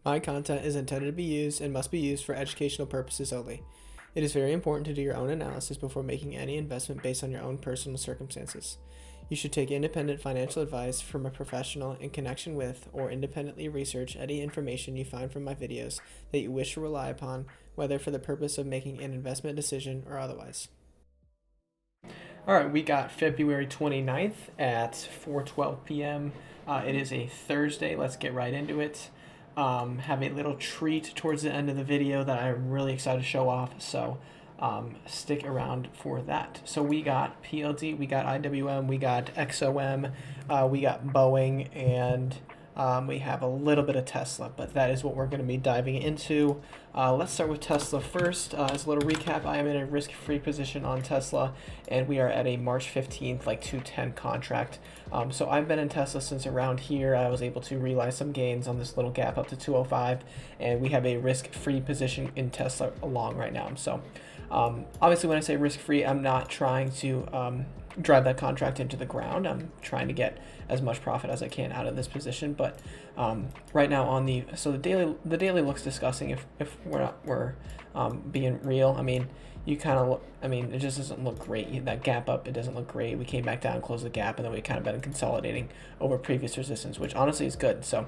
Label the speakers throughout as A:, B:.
A: My content is intended to be used and must be used for educational purposes only. It is very important to do your own analysis before making any investment based on your own personal circumstances. You should take independent financial advice from a professional in connection with or independently research any information you find from my videos that you wish to rely upon, whether for the purpose of making an investment decision or otherwise. All right, we got February 29th at 4:12 p.m. It is a Thursday. Let's get right into it. Have a little treat towards the end of the video that I'm really excited to show off, so stick around for that. So we got PLD, we got IWM, we got XOM, we got Boeing, and we have a little bit of Tesla, but that is what we're going to be diving into. Let's start with Tesla first. As a little recap, I am in a risk-free position on Tesla, and we are at a March 15th, like 210 contract. So I've been in Tesla since around here. I was able to realize some gains on this little gap up to 205, and we have a risk-free position in Tesla along right now. So obviously when I say risk-free, I'm not trying to drive that contract into the ground. I'm trying to get as much profit as I can out of this position, but right now on the daily looks disgusting if we're being real. I mean, you kind of it just doesn't look great. That gap up, it doesn't look great. We came back down, closed the gap, and then we kind of been consolidating over previous resistance, which honestly is good. So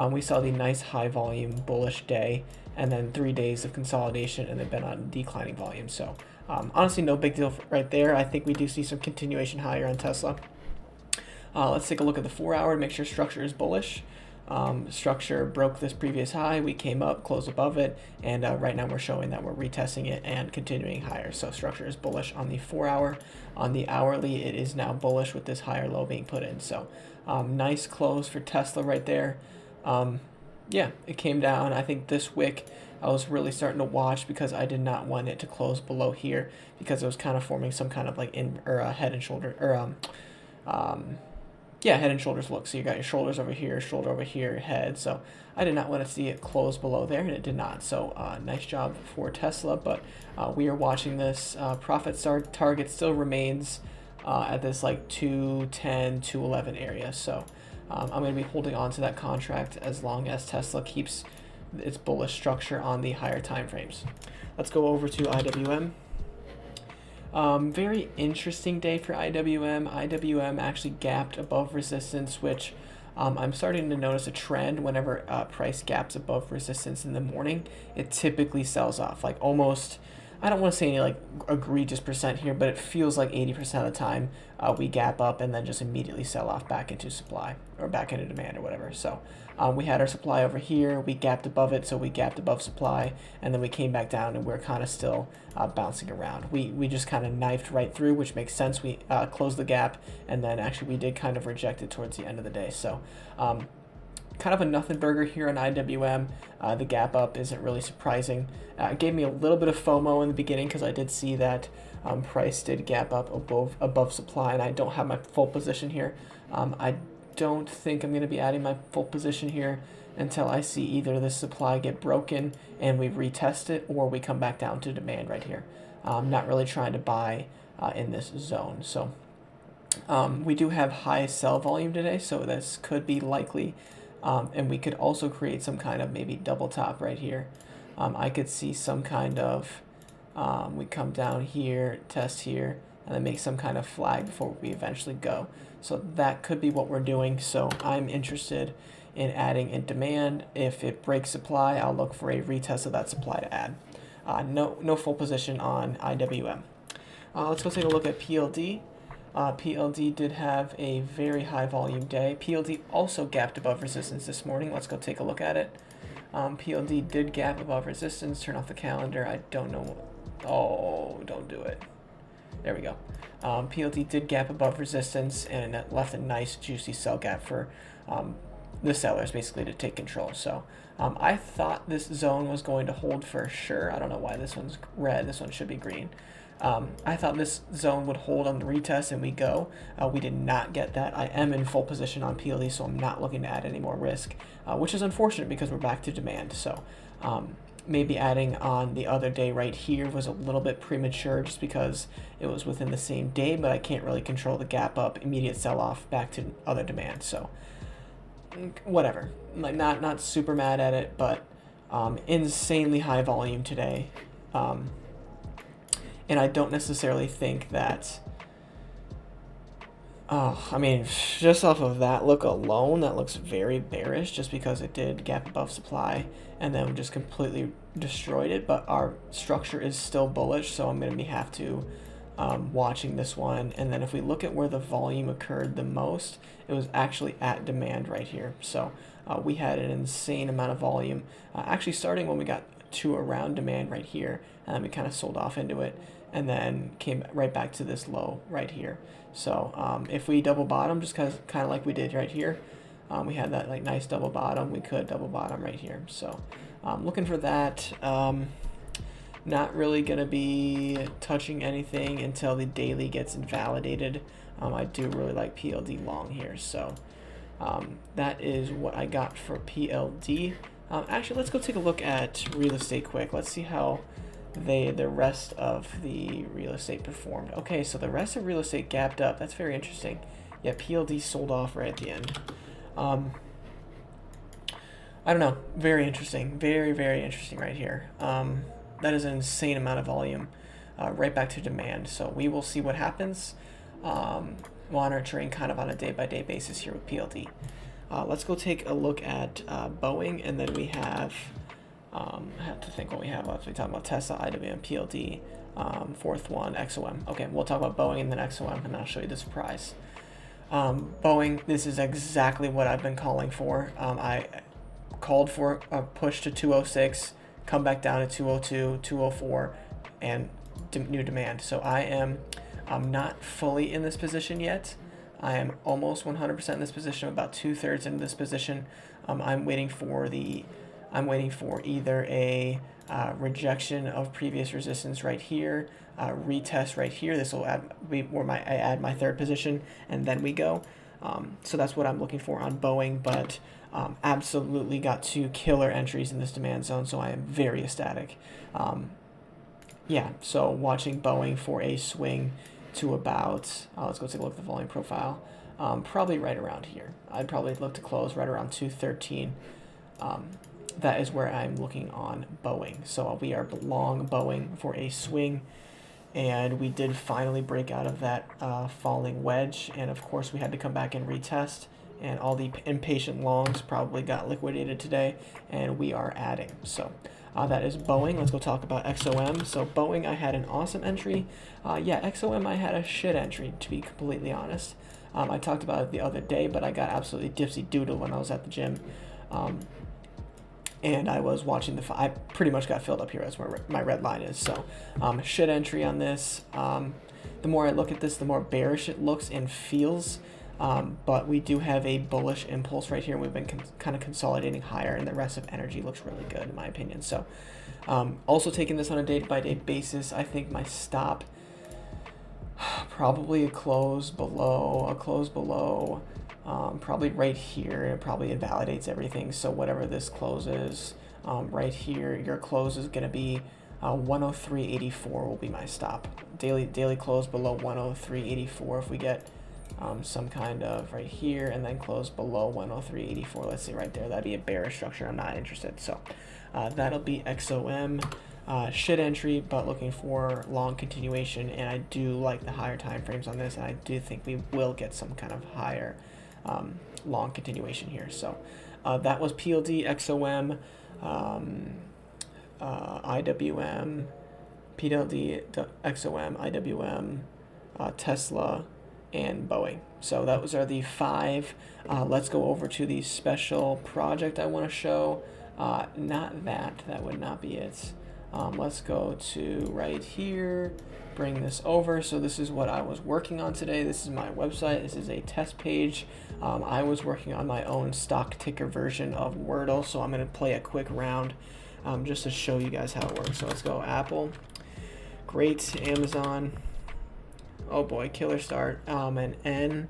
A: we saw the nice high volume bullish day, and then 3 days of consolidation, and they've been on declining volume. So honestly, no big deal right there. I think we do see some continuation higher on Tesla. Let's take a look at the 4 hour to make sure structure is bullish. Structure broke this previous high. We came up, closed above it, and right now we're showing that we're retesting it and continuing higher. So structure is bullish on the 4 hour. On the hourly, it is now bullish with this higher low being put in. So nice close for Tesla right there. Yeah, it came down. I think this wick I was really starting to watch because I did not want it to close below here because it was kind of forming some kind of like head and shoulder yeah, head and shoulders look. So you got your shoulders over here, shoulder over here, head. So I did not want to see it close below there, and it did not. So nice job for Tesla, but we are watching this. Profit target still remains at this like 210, 211 area. So I'm going to be holding on to that contract as long as Tesla keeps its bullish structure on the higher time frames. Let's go over to IWM. Very interesting day for IWM. IWM actually gapped above resistance, which I'm starting to notice a trend. Whenever price gaps above resistance in the morning, it typically sells off, like almost, I don't want to say any like egregious percent here, but it feels like 80% of the time we gap up and then just immediately sell off back into supply or back into demand or whatever. So we had our supply over here, we gapped above it, so we gapped above supply, and then we came back down and we're kind of still bouncing around. We just kind of knifed right through, which makes sense. We closed the gap, and then actually we did kind of reject it towards the end of the day. So kind of a nothing burger here on IWM. The gap up isn't really surprising. It gave me a little bit of FOMO in the beginning because I did see that price did gap up above supply, and I don't have my full position here. I don't think I'm going to be adding my full position here until I see either this supply get broken and we retest it, or we come back down to demand right here. I'm not really trying to buy in this zone. So we do have high sell volume today, so this could be likely. And we could also create some kind of maybe double top right here. I could see some kind of, we come down here, test here, and then make some kind of flag before we eventually go. So that could be what we're doing. So I'm interested in adding in demand. If it breaks supply, I'll look for a retest of that supply to add. No full position on IWM. Let's go take a look at PLD. PLD did have a very high volume day. PLD also gapped above resistance this morning. Let's go take a look at it. PLD did gap above resistance. Turn off the calendar. I don't know. Oh, don't do it. There we go. PLD did gap above resistance, and it left a nice juicy sell gap for the sellers basically to take control. So I thought this zone was going to hold for sure. I don't know why this one's red. This one should be green. I thought this zone would hold on the retest and we go. We did not get that. I am in full position on PLD, so I'm not looking to add any more risk, which is unfortunate because we're back to demand. So maybe adding on the other day right here was a little bit premature just because it was within the same day, but I can't really control the gap up, immediate sell-off back to other demand. So whatever. Like not super mad at it, but insanely high volume today. And I don't necessarily think that. Oh, I mean, just off of that look alone, that looks very bearish just because it did gap above supply and then just completely destroyed it. But our structure is still bullish, so I'm going to have to watching this one. And then if we look at where the volume occurred the most, it was actually at demand right here. So we had an insane amount of volume, actually starting when we got to around demand right here, and then we kind of sold off into it and then came right back to this low right here. So if we double bottom, just kind of like we did right here, we had that like nice double bottom, we could double bottom right here. So looking for that. Not really going to be touching anything until the daily gets invalidated. I do really like PLD long here, so that is what I got for PLD. Actually, let's go take a look at real estate quick. Let's see how the rest of the real estate performed. Okay, so the rest of real estate gapped up. That's very interesting. Yeah, PLD sold off right at the end. I don't know. Very interesting. Very, very interesting right here. That is an insane amount of volume, right back to demand. So we will see what happens. Monitoring kind of on a day-by-day basis here with PLD. Let's go take a look at Boeing, and then we have, I have to think what we have left. We talk about Tesla, IWM, PLD, fourth one, XOM. Okay, we'll talk about Boeing and then XOM, and then I'll show you the surprise. Boeing, this is exactly what I've been calling for. I called for a push to 206, come back down to 202, 204, and new demand. So I'm not fully in this position yet. I am almost 100% in this position, about 2/3 into this position. I'm waiting for either a rejection of previous resistance right here, retest right here. This will be where I add my third position, and then we go. So that's what I'm looking for on Boeing, but absolutely got two killer entries in this demand zone, so I am very ecstatic. Yeah, so watching Boeing for a swing to about, let's go take a look at the volume profile, probably right around here. I'd probably look to close right around 213. That is where I'm looking on Boeing. So we are long Boeing for a swing, and we did finally break out of that falling wedge, and of course we had to come back and retest, and all the impatient longs probably got liquidated today, and we are adding. So that is Boeing. Let's go talk about XOM. So Boeing, I had an awesome entry. Yeah, XOM, I had a shit entry, to be completely honest. I talked about it the other day, but I got absolutely dipsy doodle when I was at the gym. And I was watching I pretty much got filled up here. That's where my red line is. So shit entry on this. The more I look at this, the more bearish it looks and feels. But we do have a bullish impulse right here. We've been kind of consolidating higher, and the rest of energy looks really good in my opinion. So also taking this on a day-by-day basis, I think my stop, probably a close below, probably right here. It probably invalidates everything. So whatever this close is, right here, your close is going to be 103.84 will be my stop. Daily close below 103.84 if we get some kind of right here, and then close below 103.84. Let's see right there. That'd be a bearish structure. I'm not interested. So that'll be XOM. Shit entry, but looking for long continuation, and I do like the higher time frames on this, and I do think we will get some kind of higher long continuation here. So that was PLD, XOM, IWM, PLD, XOM, IWM, Tesla, and Boeing. So those are the 5. Let's go over to the special project I want to show. Not that would not be it. Let's go to right here, bring this over. So this is what I was working on today. This is my website. This is a test page. I was working on my own stock ticker version of Wordle, so I'm going to play a quick round just to show you guys how it works. So let's go Apple. Great. Amazon. Oh boy, killer start. And N.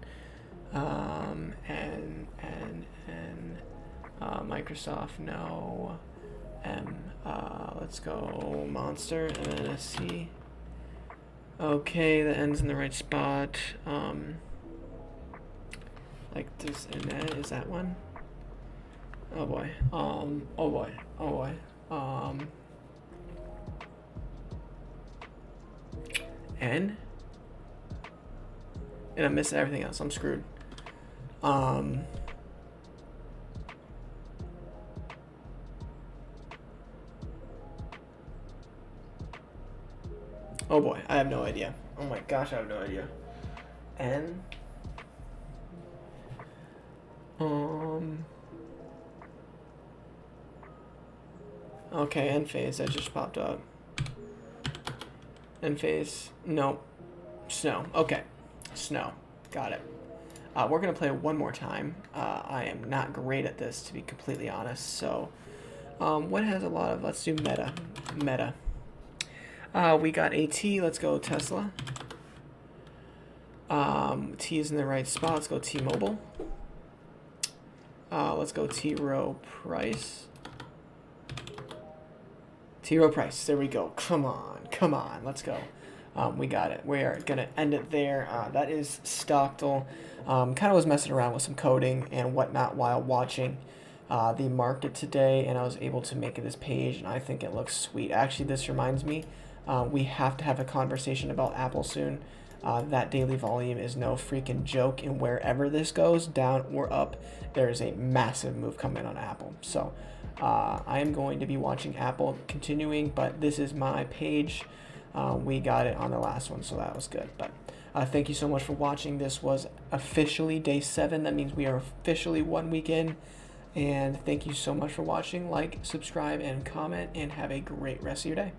A: Microsoft, no. Let's go Monster, and then a C. Okay, that ends in the right spot. Like this, and that is that one. Oh boy. Oh boy. Oh boy. N. And I'm missing everything else. I'm screwed. Oh boy, I have no idea. Oh my gosh, I have no idea. N. Okay, Enphase, that just popped up. Enphase, nope. Snow, okay. Snow, got it. We're gonna play one more time. I am not great at this, to be completely honest, so. What has a lot of, let's do meta. Meta. We got AT, let's go Tesla. T is in the right spot, let's go T-Mobile. Let's go T. Rowe Price. T. Rowe Price, there we go. Come on, let's go. We got it. We are gonna end it there. That is Stockdle. Kind of was messing around with some coding and whatnot while watching the market today, and I was able to make this page, and I think it looks sweet. Actually, this reminds me, we have to have a conversation about Apple soon. That daily volume is no freaking joke, and wherever this goes, down or up, there is a massive move coming on Apple. So I am going to be watching Apple continuing, but this is my page. We got it on the last one, so that was good. But thank you so much for watching. This was officially day 7. That means we are officially 1 week in. And thank you so much for watching. Like, subscribe, and comment, and have a great rest of your day.